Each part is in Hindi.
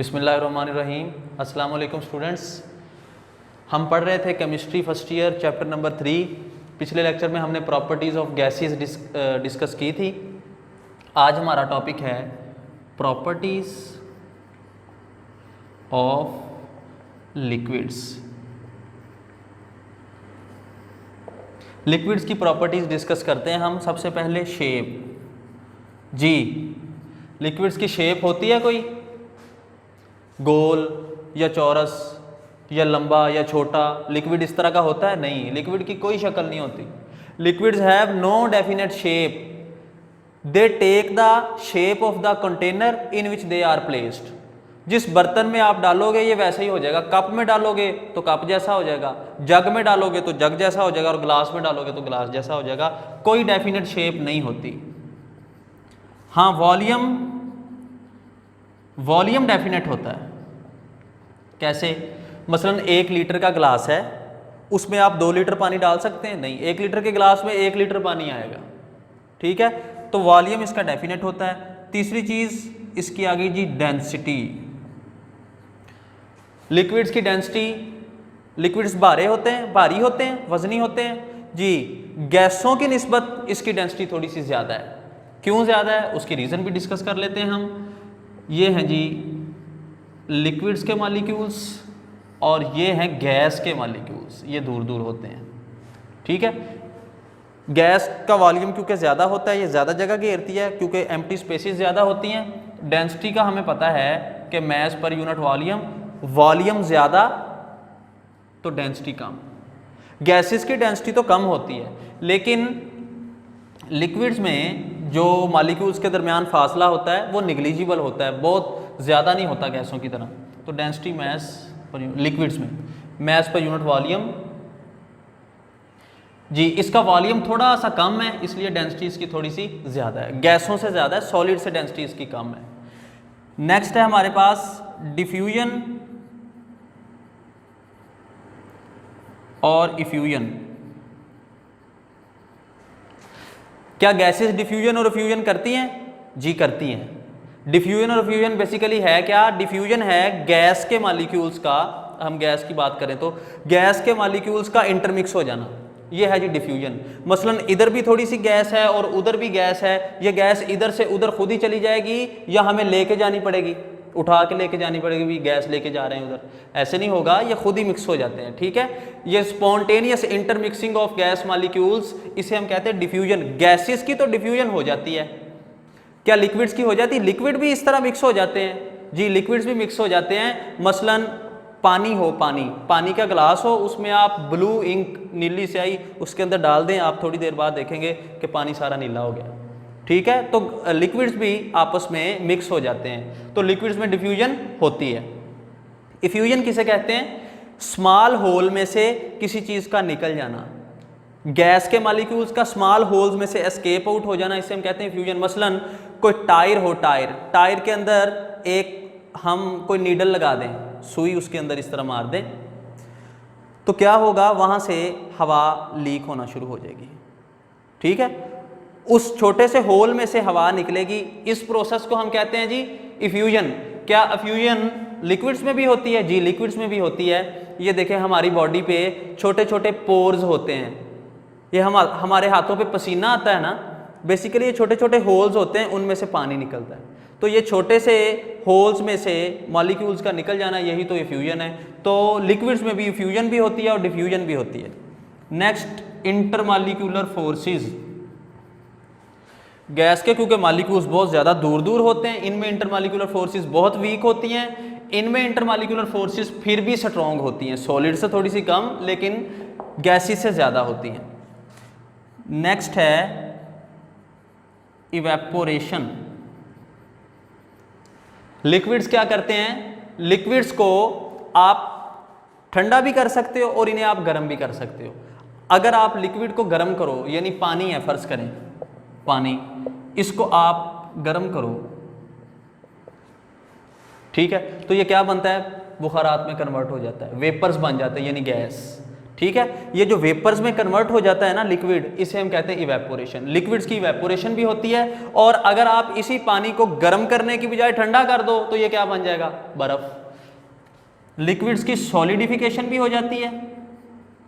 बिस्मिल्लाहिर्रहमानिर्रहीम। अस्सलाम वालेकुम स्टूडेंट्स। हम पढ़ रहे थे chemistry first year chapter number 3। पिछले लेक्चर में हमने प्रॉपर्टीज़ ऑफ गैसेस डिस्कस की थी। आज हमारा टॉपिक है प्रॉपर्टीज़ ऑफ लिक्विड्स। लिक्विड्स की प्रॉपर्टीज़ डिस्कस करते हैं हम। सबसे पहले शेप। जी, लिक्विड्स की शेप होती है कोई, गोल या चौरस या लंबा या छोटा। लिक्विड इस तरह का होता है? नहीं, लिक्विड की कोई शक्ल नहीं होती। Liquids have no definite shape, they take the shape of the container in which they are placed. जिस बर्तन में आप डालोगे ये वैसा ही हो जाएगा। कप में डालोगे तो कप जैसा हो जाएगा, जग में डालोगे तो जग जैसा हो जाएगा, और ग्लास में डालोगे तो ग्लास जैसा हो जाएगा। कोई डेफिनेट शेप नहीं होती। हाँ, वॉल्यूम डेफिनेट होता है। कैसे? मसलन 1 लीटर का ग्लास है, उसमें आप 2 लीटर पानी डाल सकते हैं? नहीं, 1 लीटर के ग्लास में 1 लीटर पानी आएगा। ठीक है, तो वॉल्यूम इसका डेफिनेट होता है। तीसरी चीज इसकी आ गई जी डेंसिटी। लिक्विड्स की डेंसिटी, लिक्विड्स भारी होते हैं, वजनी होते हैं जी। गैसों की निस्बत इसकी डेंसिटी थोड़ी सी ज्यादा है। क्यों ज्यादा है उसकी रीजन भी डिस्कस कर लेते हैं हम। ये हैं जी लिक्विड्स के मॉलिक्यूल्स और ये हैं गैस के मॉलिक्यूल्स। ये दूर दूर होते हैं। ठीक है, गैस का वॉल्यूम क्योंकि ज़्यादा होता है, ये ज़्यादा जगह घेरती है क्योंकि एम्प्टी स्पेसेस ज़्यादा होती हैं। डेंसिटी का हमें पता है कि मैस पर यूनिट वॉल्यूम ज़्यादा तो डेंसिटी कम। गैसेस की डेंसिटी तो कम होती है, लेकिन लिक्विड्स में जो मॉलिक्यूल्स के दरमियान फासला होता है वो निग्लिजिबल होता है, बहुत ज़्यादा नहीं होता गैसों की तरह। तो डेंसिटी मैस पर लिक्विड्स में मैस पर यूनिट वॉल्यूम जी, इसका वॉल्यूम थोड़ा सा कम है, इसलिए डेंसिटी इसकी थोड़ी सी ज़्यादा है। गैसों से ज़्यादा है, सॉलिड से डेंसिटी इसकी कम है। नेक्स्ट है हमारे पास डिफ्यूजन और इफ्यूजन। क्या गैसेस डिफ्यूजन और इफ्यूजन करती हैं? जी, करती हैं। डिफ्यूजन और इफ्यूजन बेसिकली है क्या? डिफ्यूजन है गैस के मॉलिक्यूल्स का, हम गैस की बात करें तो गैस के मॉलिक्यूल्स का इंटरमिक्स हो जाना, ये है जी डिफ्यूजन। मसलन इधर भी थोड़ी सी गैस है और उधर भी गैस है, ये गैस इधर से उधर खुद ही चली जाएगी या हमें लेके जानी पड़ेगी, उठा के लेके जानी पड़ेगी, भी गैस लेके जा रहे हैं उधर, ऐसे नहीं होगा, ये खुद ही मिक्स हो जाते हैं। ठीक है, ये spontaneous intermixing of gas molecules, इसे हम कहते हैं डिफ्यूजन। गैसेस की तो डिफ्यूजन हो जाती है, क्या लिक्विड्स की हो जाती है? लिक्विड भी इस तरह मिक्स हो जाते हैं जी, लिक्विड्स भी मिक्स हो जाते हैं। मसलन पानी हो, पानी का ग्लास हो, उसमें आप ब्लू इंक, नीली स्याही उसके अंदर डाल दें, आप थोड़ी देर बाद देखेंगे कि पानी सारा नीला हो गया। ठीक है, तो लिक्विड्स भी आपस में मिक्स हो जाते हैं, तो लिक्विड्स में डिफ्यूजन होती है। इफ्यूजन किसे कहते हैं? स्मॉल होल में से किसी चीज़ का निकल जाना, गैस के मॉलिक्यूल्स का स्मॉल होल्स में से एस्केप आउट हो जाना, इसे हम कहते हैं इफ्यूजन। मसलन कोई टायर हो, टायर के अंदर एक हम कोई नीडल लगा दें, सुई उसके अंदर इस तरह मार दें, तो क्या होगा? वहाँ से हवा लीक होना शुरू हो जाएगी। ठीक है, उस छोटे से होल में से हवा निकलेगी। इस प्रोसेस को हम कहते हैं जी इफ्यूजन। क्या इफ्यूजन लिक्विड्स में भी होती है? जी, लिक्विड्स में भी होती है। ये देखें, हमारी बॉडी पे छोटे छोटे पोर्स होते हैं, ये हमारे हाथों पे पसीना आता है ना, बेसिकली ये छोटे छोटे होल्स होते हैं, उनमें से पानी निकलता है। तो ये छोटे से होल्स में से मॉलिक्यूल्स का निकल जाना, यही तो इफ्यूजन है। तो लिक्विड्स में भी इफ्यूजन भी होती है और डिफ्यूजन भी होती है। Next, intermolecular forces. गैस के क्योंकि मॉलिक्यूल्स बहुत ज़्यादा दूर दूर होते हैं, इनमें इंटरमॉलिक्यूलर फोर्सेस बहुत वीक होती हैं। इनमें इंटरमॉलिक्यूलर फोर्सेस फिर भी स्ट्रॉन्ग होती हैं, सॉलिड से थोड़ी सी कम, लेकिन गैसेस से ज़्यादा होती हैं। नेक्स्ट है इवेपोरेशन। लिक्विड्स क्या करते हैं? लिक्विड्स को आप ठंडा भी कर सकते हो और इन्हें आप गर्म भी कर सकते हो। अगर आप लिक्विड को गर्म करो, यानी पानी है, फर्ज करें पानी, इसको आप गर्म करो, ठीक है, तो ये क्या बनता है? बुखारात में कन्वर्ट हो जाता है, वेपर्स बन जाते हैं, यानी गैस। ठीक है। ये जो वेपर्स में कन्वर्ट हो जाता है ना लिक्विड, इसे हम कहते हैं इवेपोरेशन। लिक्विड्स की इवेपोरेशन भी होती है, और अगर आप इसी पानी को गर्म करने की बजाय ठंडा कर दो तो ये क्या बन जाएगा, बर्फ। लिक्विड्स की सॉलिडिफिकेशन भी हो जाती है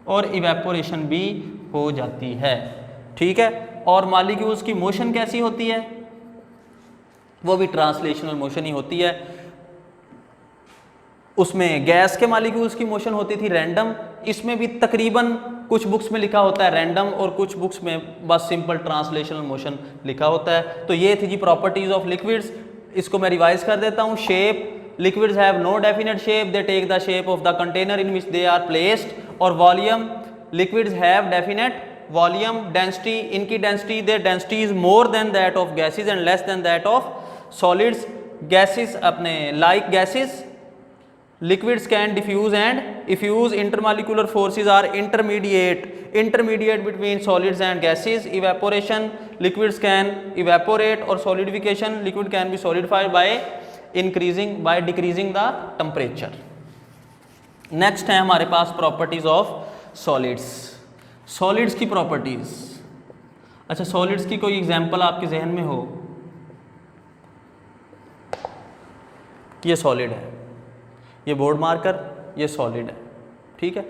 और इवेपोरेशन भी हो जाती है, ठीक है। और मॉलिक्यूल्स की मोशन कैसी होती है, वो भी ट्रांसलेशनल मोशन ही होती है। उसमें गैस के मॉलिक्यूल्स की मोशन होती थी रैंडम, इसमें भी तकरीबन कुछ बुक्स में लिखा होता है रैंडम और कुछ बुक्स में बस सिंपल ट्रांसलेशनल मोशन लिखा होता है। तो ये थी जी प्रॉपर्टीज ऑफ लिक्विड्स। इसको मैं रिवाइज कर देता हूँ। Shape, liquids have no definite shape, they take the shape of the container in which they are placed. और volume, liquids have definite volume. Density, इनकी density, their density is more than that of gases and less than that of solids. Gases अपने like gases, liquids can diffuse and effuse. Intermolecular forces are intermediate between solids and gases. Evaporation, liquids can evaporate, or solidification, liquid can be solidified by decreasing the temperature. Next है हमारे पास प्रॉपर्टीज ऑफ सॉलिड्स। सॉलिड्स की प्रॉपर्टीज। अच्छा, सॉलिड्स की कोई एग्जांपल आपके जहन में हो? ये सॉलिड है, ये बोर्ड मार्कर, ये सॉलिड है, ठीक है।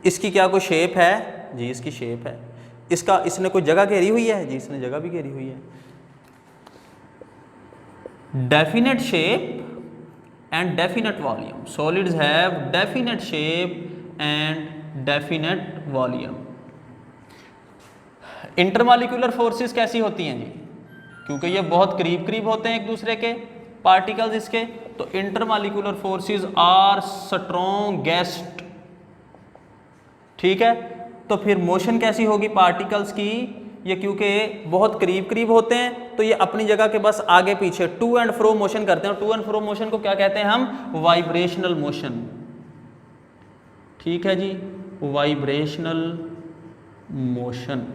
इसकी क्या कोई शेप है? जी इसकी शेप है। इसने कोई जगह घेरी हुई है? जी इसने जगह भी घेरी हुई है। Definite shape and definite volume. Solids have definite shape and definite volume. Intermolecular forces कैसी होती हैं जी? क्योंकि ये बहुत करीब करीब होते हैं एक दूसरे के पार्टिकल्स इसके, तो इंटरमॉलिक्यूलर फोर्सेस आर स्ट्रॉन्गेस्ट, ठीक है। तो फिर मोशन कैसी होगी पार्टिकल्स की? ये क्योंकि बहुत करीब करीब होते हैं तो ये अपनी जगह के बस आगे पीछे टू एंड फ्रो मोशन करते हैं। टू एंड फ्रो मोशन को क्या कहते हैं हम? वाइब्रेशनल मोशन, ठीक है जी, वाइब्रेशनल मोशन।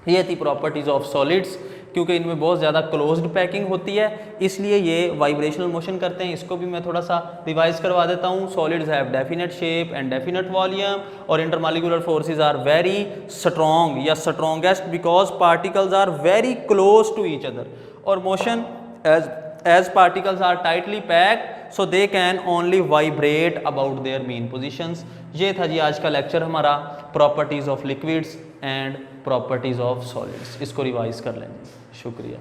ये थी प्रॉपर्टीज ऑफ सॉलिड्स। क्योंकि इनमें बहुत ज़्यादा क्लोज्ड पैकिंग होती है इसलिए ये वाइब्रेशनल मोशन करते हैं। इसको भी मैं थोड़ा सा रिवाइज करवा देता हूँ। Solids have definite shape and definite volume, और intermolecular forces are very strong या strongest because particles are very close to each other. और motion as particles are tightly packed so they can only vibrate about their mean positions. ये था जी आज का लेक्चर हमारा, properties of liquids and properties of solids. इसको रिवाइज कर लेंगे। शुक्रिया।